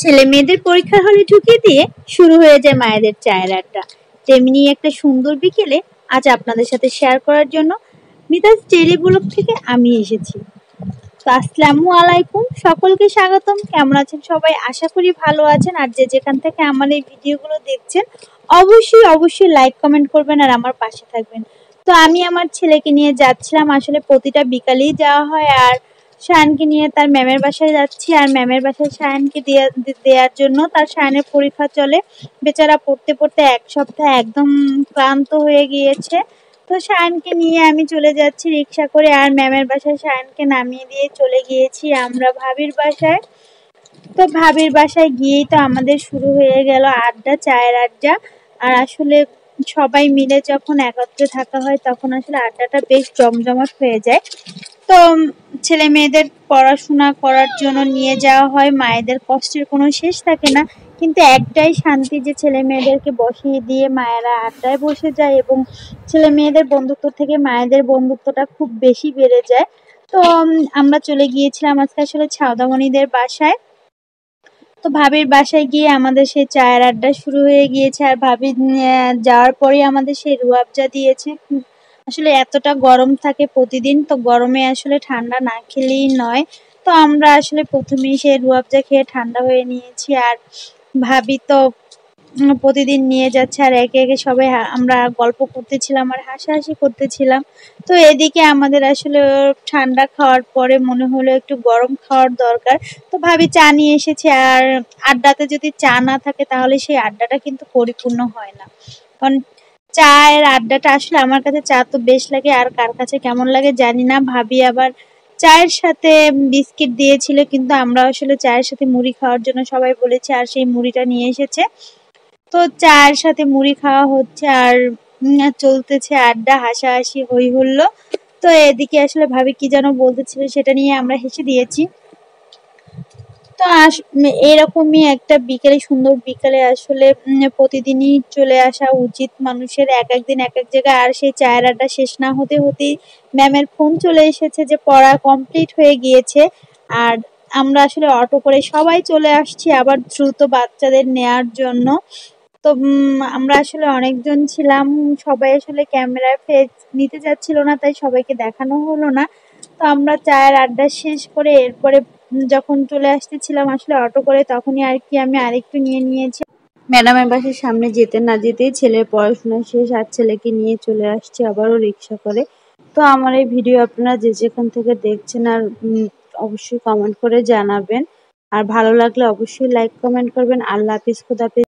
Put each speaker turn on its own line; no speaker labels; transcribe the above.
ছেলে মেয়েদের পরীক্ষার হলে ঢুকিয়ে দিয়ে শুরু হয়ে যায় মায়েদের চায়ের আড্ডা। তেমনি একটা সুন্দর বিকেলে আজ আপনাদের সাথে শেয়ার করার জন্য মিতাজ ডেইলি ব্লগ থেকে আমি এসেছি। তো আসসালামু আলাইকুম, সকলকে স্বাগতম। কেমন আছেন সবাই? আশা করি ভালো আছেন। আর যে যেখান থেকে আমার এই ভিডিওগুলো দেখছেন অবশ্যই লাইক কমেন্ট করবেন আর আমার পাশে থাকবেন। তো আমি আমার ছেলেকে নিয়ে যাচ্ছিলাম, আসলে প্রতিটা বিকালেই যাওয়া হয়, আর শায়ানকে নিয়ে তার ম্যামের বাসায় যাচ্ছি। আর ম্যামের বাসায় শায়ানকে দেওয়ার জন্য তার শায়ানের পরীক্ষা চলে। বেচারা পড়তে পড়তে এক সপ্তাহ একদম ক্লান্ত হয়ে গিয়েছে। তো শায়ানকে নিয়ে আমি চলে যাচ্ছি রিক্সা করে, আর ম্যামের বাসায় শায়ানকে নামিয়ে দিয়ে চলে গিয়েছি আমরা ভাবির বাসায়। তো ভাবির বাসায় গিয়েই তো আমাদের শুরু হয়ে গেল আড্ডা, চায়ের আড্ডা। আর আসলে সবাই মিলে যখন একত্রে থাকা হয় তখন আসলে আড্ডাটা বেশ জমজমাট হয়ে যায়। তো ছেলে মেয়েদের পড়াশোনা করার জন্য নিয়ে যাওয়া হয়, মায়েদের কষ্টের কোনো শেষ থাকে না। কিন্তু একটাই শান্তি যে ছেলে মেয়েদেরকে বসিয়ে দিয়ে মায়েরা আড্ডায় বসে যায়, এবং ছেলে মেয়েদের বন্ধুত্ব থেকে মায়েদের বন্ধুত্বটা খুব বেশি বেড়ে যায়। তো আমরা চলে গিয়েছিলাম আজকে আসলে ছাউদামণিদের বাসায়। তো ভাবির বাসায় গিয়ে আমাদের সেই চায়ের আড্ডা শুরু হয়ে গিয়েছে। আর ভাবি যাওয়ার পরেই আমাদের সেই রুয়াবজা দিয়েছে। আসলে এতটা গরম থাকে প্রতিদিন, তো গরমে আসলে ঠান্ডা না খেলেই নয়। তো আমরা আসলে প্রথমেই সেই রুয়াবজা খেয়ে ঠান্ডা হয়ে নিয়েছি। আর ভাবি তো প্রতিদিন নিয়ে যাচ্ছে, আর একে একে সবাই আমরা গল্প করতেছিলাম আর হাসাহাসি করতেছিলাম। তো এদিকে আমাদের আসলে ঠান্ডা খাওয়ার পরে মনে হলো একটু গরম খাওয়ার দরকার। তো ভাবি চা নিয়ে এসেছে, আর আড্ডাতে যদি চা না থাকে তাহলে সেই আড্ডাটা কিন্তু পরিপূর্ণ হয় না। কারণ চায়ের আড্ডাটা আসলে আমার কাছে চা তো বেশ লাগে, আর কার কাছে কেমন লাগে জানি না। ভাবি আবার চায়ের সাথে বিস্কিট দিয়েছিল, কিন্তু আমরা আসলে চায়ের সাথে মুড়ি খাওয়ার জন্য সবাই বলেছে, আর সেই মুড়িটা নিয়ে এসেছে। তো চায়ের সাথে মুড়ি খাওয়া হচ্ছে, আর চলতেছে আড্ডা, হাসাহাসি, হই হুল্লো। তো এদিকে আসলে ভাবি কি যেন বলতেছিল, সেটা নিয়ে আমরা হেসে দিয়েছি। তো এরকমই একটা বিকেলে, সুন্দর বিকেলে আসলে প্রতিদিনই চলে আসা উচিত মানুষের, এক একদিন এক এক জায়গায়। আর সেই চায়ের আড্ডা শেষ না হতে হতেই ম্যামের ফোন চলে এসেছে যে পড়া কমপ্লিট হয়ে গিয়েছে। আর আমরা আসলে অটো করে সবাই চলে আসছি আবার দ্রুত বাচ্চাদের নেয়ার জন্য। তো আমরা আসলে অনেকজন ছিলাম, সবাই আসলে ক্যামেরায় ফেস নিতে যাচ্ছিল না, তাই সবাইকে দেখানো হলো না। তো আমরা চায়ের আড্ডা শেষ করে এরপরে যখন চলে আসতেছিলাম আসলে অটো করে, তখনই আর কি আমি আরেকটু নিয়ে নিয়েছি। ম্যাডামের বাসার সামনে যেতে না যেতেই ছেলের পড়াশোনা শেষ, আর ছেলেকে নিয়ে চলে আসছি আবারও রিক্সা করে। তো আমার এই ভিডিও আপনারা যে যেখান থেকে দেখছেন, আর অবশ্যই কমেন্ট করে জানাবেন। আর ভালো লাগলে অবশ্যই লাইক কমেন্ট করবেন। আল্লাহ হাফিজ, খোদা হাফিজ।